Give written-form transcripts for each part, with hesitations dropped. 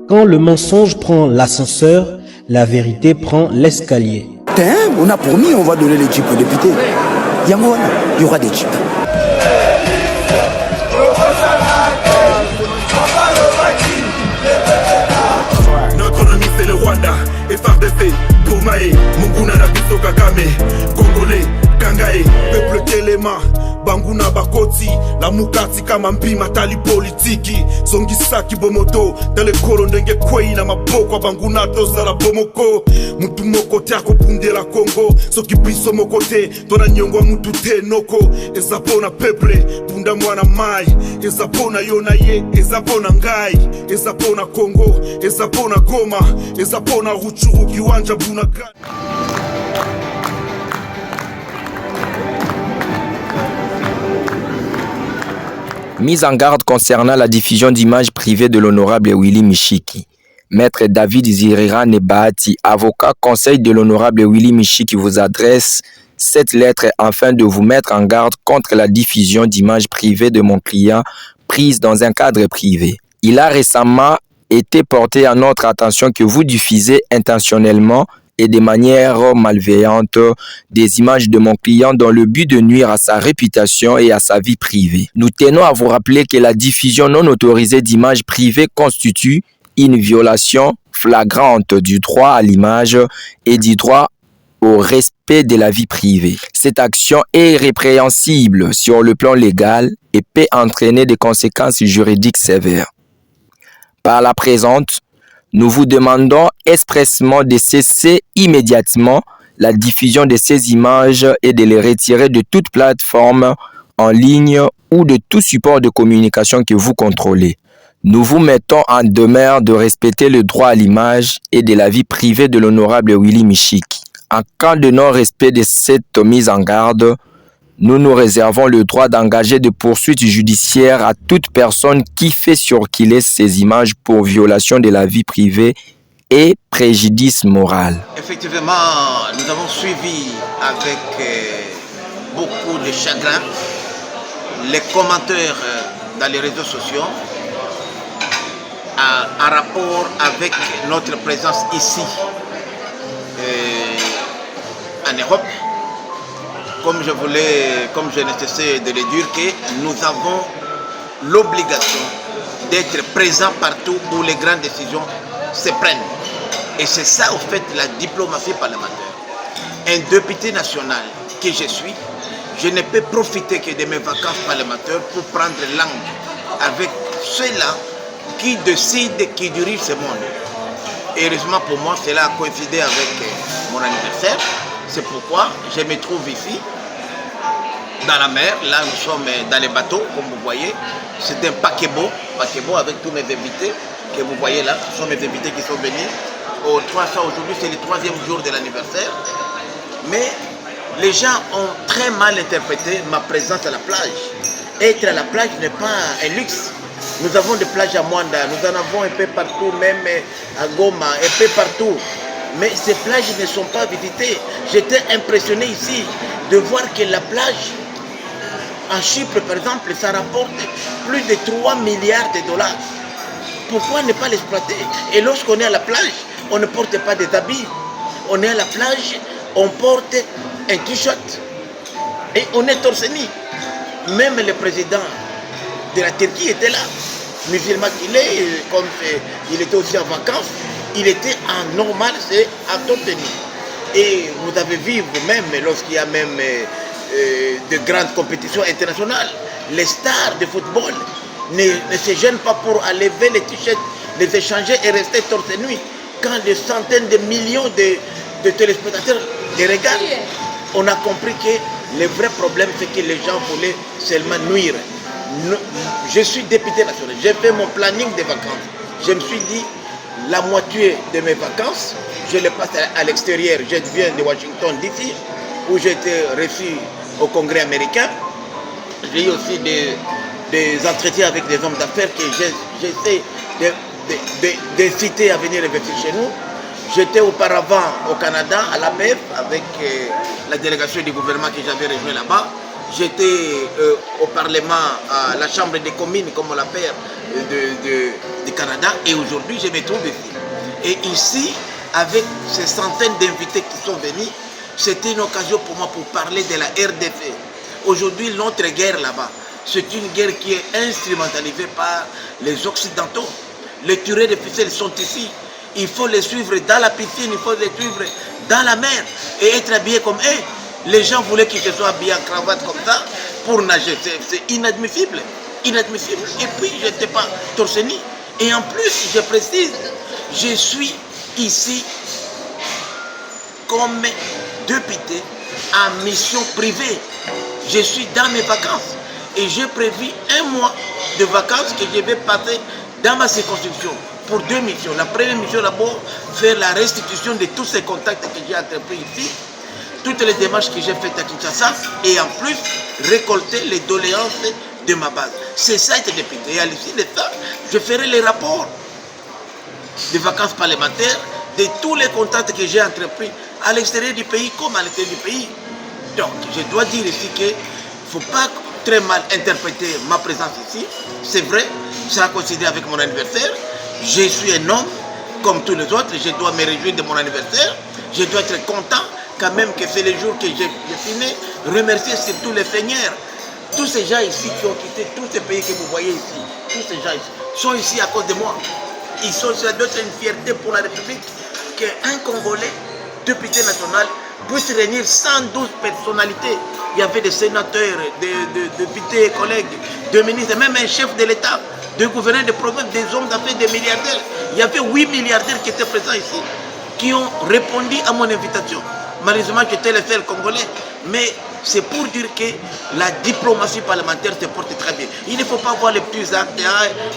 Quand le mensonge prend l'ascenseur, la vérité prend l'escalier. On a promis, on va donner les jeeps aux députés. Il y aura des jeeps. Notre ennemi c'est le Rwanda, FRDC, Poumae, Munguna Nabiso Kagame, Congolais, Kangae, peuple Telema, Banguna Bakoti, la Mukati kama mpima tali politiki, Zongisaki Bomoto, Dale Kolo ndenge kwei na maboko Banguna toza la Bomoko, Mutu moko tiako punde la Congo, Soki biso mokote, Tona nyongwa mutu te noko, Ezapona peuple, Punda mwana mai, Ezapona yonaye, Ezapona ngai, Ezapona Congo, Ezapona Goma, Ezapona Ruchuru kiwanja Bunagana. Mise en garde concernant la diffusion d'images privées de l'honorable Willy Michiki. Maître David Zirira Nebahati, avocat conseil de l'honorable Willy Michiki, vous adresse cette lettre afin de vous mettre en garde contre la diffusion d'images privées de mon client prises dans un cadre privé. Il a récemment été porté à notre attention que vous diffusez intentionnellement et de manière malveillante des images de mon client dans le but de nuire à sa réputation et à sa vie privée. Nous tenons à vous rappeler que la diffusion non autorisée d'images privées constitue une violation flagrante du droit à l'image et du droit au respect de la vie privée. Cette action est répréhensible sur le plan légal et peut entraîner des conséquences juridiques sévères. Par la présente, nous vous demandons expressément de cesser immédiatement la diffusion de ces images et de les retirer de toute plateforme en ligne ou de tout support de communication que vous contrôlez. Nous vous mettons en demeure de respecter le droit à l'image et de la vie privée de l'honorable Willy Michiki. En cas de non-respect de cette mise en garde, nous nous réservons le droit d'engager des poursuites judiciaires à toute personne qui fait circuler ces images pour violation de la vie privée et préjudice moral. Effectivement, nous avons suivi avec beaucoup de chagrin les commentaires dans les réseaux sociaux en rapport avec notre présence ici en Europe. Comme je ne cessais de le dire, que nous avons l'obligation d'être présents partout où les grandes décisions se prennent. Et c'est ça, au fait, la diplomatie parlementaire. Un député national que je suis, je ne peux profiter que de mes vacances parlementaires pour prendre langue avec ceux-là qui décident, qui dirigent ce monde. Et heureusement pour moi, cela a coïncidé avec mon anniversaire. C'est pourquoi je me trouve ici, dans la mer. Là, nous sommes dans les bateaux, comme vous voyez. C'est un paquebot avec tous mes invités que vous voyez là. Ce sont mes invités qui sont venus. Aujourd'hui, c'est le 3e jour de l'anniversaire. Mais les gens ont très mal interprété ma présence à la plage. Être à la plage n'est pas un luxe. Nous avons des plages à Mwanda, nous en avons un peu partout, même à Goma, un peu partout. Mais ces plages ne sont pas visitées. J'étais impressionné ici de voir que la plage, en Chypre par exemple, ça rapporte plus de 3 milliards de dollars. Pourquoi ne pas l'exploiter? Et lorsqu'on est à la plage, on ne porte pas des habits. On est à la plage, on porte un t-shirt et on est torse nu. Même le président de la Turquie était là. Musulman qu'il est, comme il était aussi en vacances, il était en normal, c'est à torse nu. Et vous avez vu vous-même, lorsqu'il y a même de grandes compétitions internationales, les stars de football ne se gênent pas pour aller lever les t-shirts, les échanger et rester torse nu. Quand des centaines de millions de téléspectateurs les regardent, on a compris que le vrai problème, c'est que les gens voulaient seulement nuire. Je suis député national, j'ai fait mon planning de vacances. Je me suis dit, la moitié de mes vacances, je les passe à l'extérieur. Je viens de Washington DC, où j'ai été reçu au Congrès américain. J'ai eu aussi des entretiens avec des hommes d'affaires que j'essaie d'inciter à venir investir chez nous. J'étais auparavant au Canada, à l'APF, avec la délégation du gouvernement que j'avais rejoint là-bas. J'étais au Parlement, à la Chambre des communes, comme on l'appelle, du Canada et aujourd'hui je me trouve ici. Et ici, avec ces centaines d'invités qui sont venus, c'était une occasion pour moi pour parler de la RDC. Aujourd'hui, notre guerre là-bas, c'est une guerre qui est instrumentalisée par les Occidentaux. Les tireurs de ficelles sont ici. Il faut les suivre dans la piscine, il faut les suivre dans la mer et être habillés comme eux. Les gens voulaient qu'ils se soient habillés en cravate comme ça pour nager. C'est inadmissible. Inadmissible. Et puis, je n'étais pas torse nu. Et en plus, je précise, je suis ici comme député en mission privée. Je suis dans mes vacances et j'ai prévu un mois de vacances que je vais passer dans ma circonscription pour 2 missions. La première mission d'abord, faire la restitution de tous ces contacts que j'ai entrepris ici, toutes les démarches que j'ai faites à Kinshasa et en plus récolter les doléances de ma base. C'est ça être député. Et à l'issue de ça, je ferai les rapports des vacances parlementaires de tous les contacts que j'ai entrepris à l'extérieur du pays comme à l'intérieur du pays. Donc, je dois dire ici qu'il ne faut pas très mal interpréter ma présence ici. C'est vrai, ça a coïncidé avec mon anniversaire. Je suis un homme comme tous les autres. Je dois me réjouir de mon anniversaire. Je dois être content quand même que c'est le jour que je suis né. Remercier surtout les seigneurs. Tous ces gens ici qui ont quitté tous ces pays que vous voyez ici, tous ces gens ici, sont ici à cause de moi. Ça doit être une fierté pour la République qu'un Congolais, député national, puisse réunir 112 personnalités. Il y avait des sénateurs, des députés, collègues, des ministres, même un chef de l'État, des gouverneurs de province, des hommes d'affaires, des milliardaires. Il y avait 8 milliardaires qui étaient présents ici, qui ont répondu à mon invitation. Malheureusement, j'étais le seul Congolais, mais c'est pour dire que la diplomatie parlementaire se porte très bien. Il ne faut pas voir les petits actes,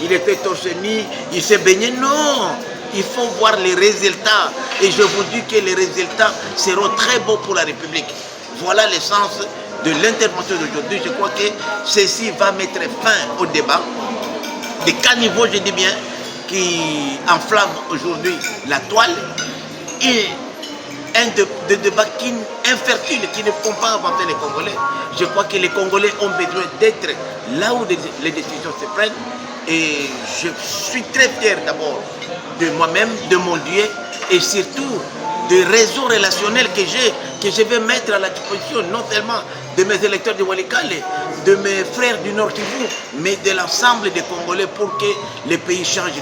il était torse nu, il s'est baigné, non. Il faut voir les résultats. Et je vous dis que les résultats seront très beaux pour la République. Voilà l'essence de l'intervention d'aujourd'hui. Je crois que ceci va mettre fin au débat. De caniveau, je dis bien, qui enflamme aujourd'hui la toile. Et un débat infertile, qui ne font pas avancer les Congolais. Je crois que les Congolais ont besoin d'être là où les décisions se prennent. Et je suis très fier d'abord de moi-même, de mon Dieu et surtout des réseaux relationnels que je vais mettre à la disposition, non seulement de mes électeurs de Walikale, de mes frères du Nord Kivu, mais de l'ensemble des Congolais pour que le pays change.